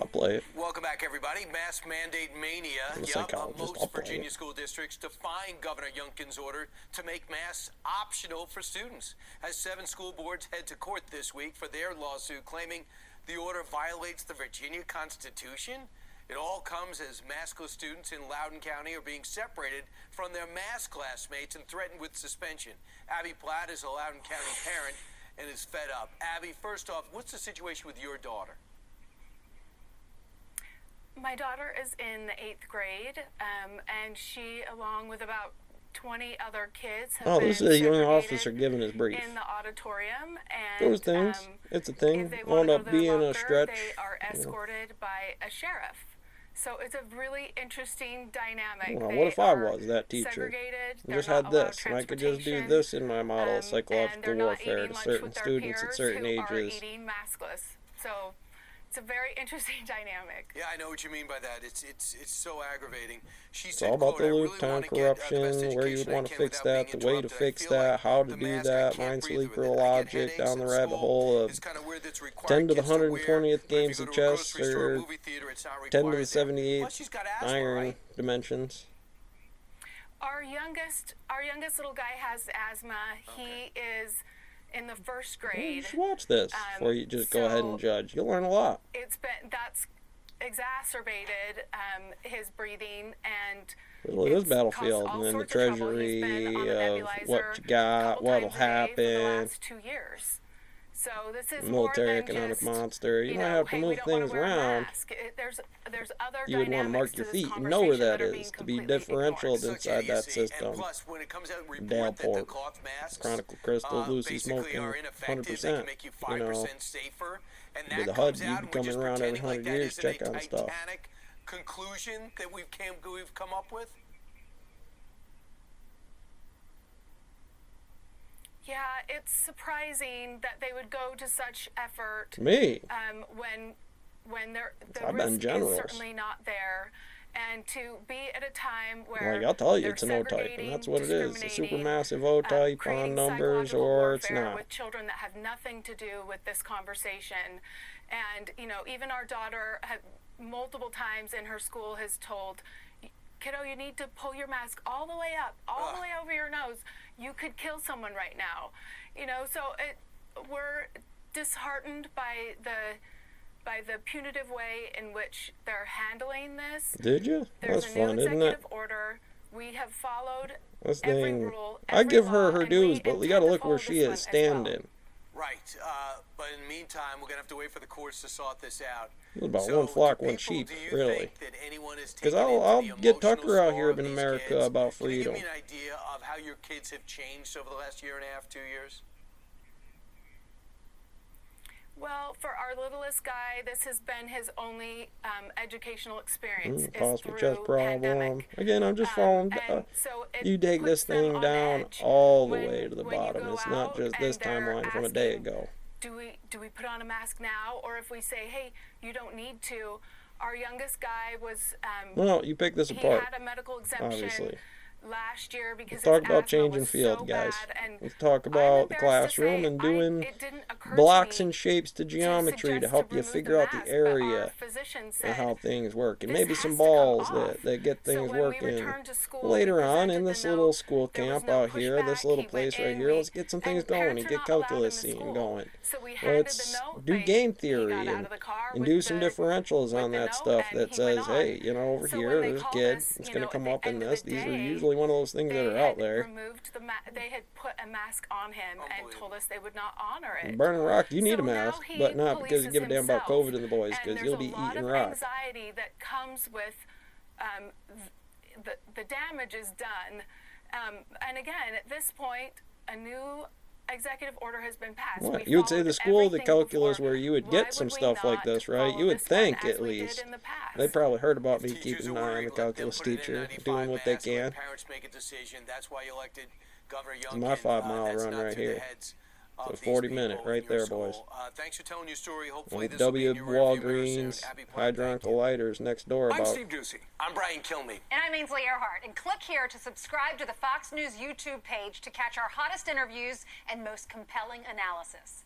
I'll play it. Welcome back, everybody. Mask mandate mania. Most Virginia school districts defying Governor Youngkin's order to make masks optional for students. As 7 school boards head to court this week for their lawsuit claiming the order violates the Virginia Constitution. It all comes as maskless students in Loudoun County are being separated from their mask classmates and threatened with suspension. Abby Platt is a Loudoun County parent and is fed up. Abby, first off, what's the situation with your daughter? My daughter is in the 8th grade, and she, along with about 20 other kids, have been this is a young officer giving his brief. In the auditorium, and those things, it's a thing. If they Wound up being locker, a stretch. They are escorted by a sheriff. So it's a really interesting dynamic. Well, what if I was that teacher? I just had this, and I could just do this in my model of psychological warfare to certain students at certain ages. Are eating maskless. So it's a very interesting dynamic. Yeah, I know what you mean by that. It's so aggravating. It's all about the loop time corruption, where you would want to fix that, the way to fix that, how to do that, mind sleeper logic, down the rabbit hole of 10 to the 120th games of chess, or 10 to the 78th iron dimensions. Our youngest little guy has asthma. He is in the 1st grade. Well, you should watch this before you just go ahead and judge. You'll learn a lot. That's exacerbated his breathing, and it is Battlefield, and then the treasury of what you got, what'll happen. For the last 2 years. So this is military economic monster. You might have to move things around. There's other you would want to mark your feet. You know where that is to be differentialed inside that system. Dalport, Chronicle Crystal, Lucy Smoking, 100%. You know, with the HUD, you'd be coming around every 100 years to check on stuff. Conclusion that we've come up with. Yeah, it's surprising that they would go to such effort. Me? When the risk is certainly not there, and to be at a time where I'll tell you, it's an O-type, and that's what it is. A supermassive O-type on numbers, or it's not. With children that have nothing to do with this conversation, and even our daughter multiple times in her school has told, kiddo, you need to pull your mask all the way up, all the way over your nose. You could kill someone right now. So we're disheartened by the punitive way in which they're handling this. Did you? There's That's a new fun, isn't it? executive order. We have followed This every thing, rule, I give her law, her and dues, we but we intend got to to look where follow she this is one as standing. Right, but in the meantime, we're going to have to wait for the courts to sort this out. It's about one flock, one sheep, really. Because I'll get Tucker out here in America about freedom. Can you give me an idea of how your kids have changed over the last year and a half, 2 years? Well, for our littlest guy, this has been his only educational experience. Possible chest problem. Pandemic. Again, I'm just following. So you take this thing down all the way to the bottom. It's not just this timeline from a day ago. Do we put on a mask now, or if we say, hey, you don't need to? Our youngest guy was. Well, you pick this apart. He had a medical exemption. Obviously. Last year because let's talk about changing field, guys. Let's talk about the classroom and doing blocks and shapes to geometry to help you figure out the area and how things work, and maybe some balls that get things working. Later on in this little school camp out here, this little place right here, let's get some things going and get calculus scene going. Let's do game theory and do some differentials on that stuff that says, hey, over here, there's a kid, it's going to come up in this. These are usually one of those things that are out there. They had put a mask on him and told us they would not honor it. Burning rock, you need a mask, but not because you give a damn about COVID and the boys, because you'll be eating rock. There's a lot of anxiety that comes with the damage is done. And again, at this point, a new executive order has been passed. What? You would say the school of the calculus where you would get some stuff like this, right? You would think, at least. They probably heard about me keeping an eye on the calculus teacher, doing what they can. It's my 5-mile run right here. So 40-minute right there, boys. Thanks for telling your story. Hopefully this W. Walgreens, hydronical lighters next door about. I'm Steve Doocy. I'm Brian Kilmeade. And I'm Ainsley Earhart. And click here to subscribe to the Fox News YouTube page to catch our hottest interviews and most compelling analysis.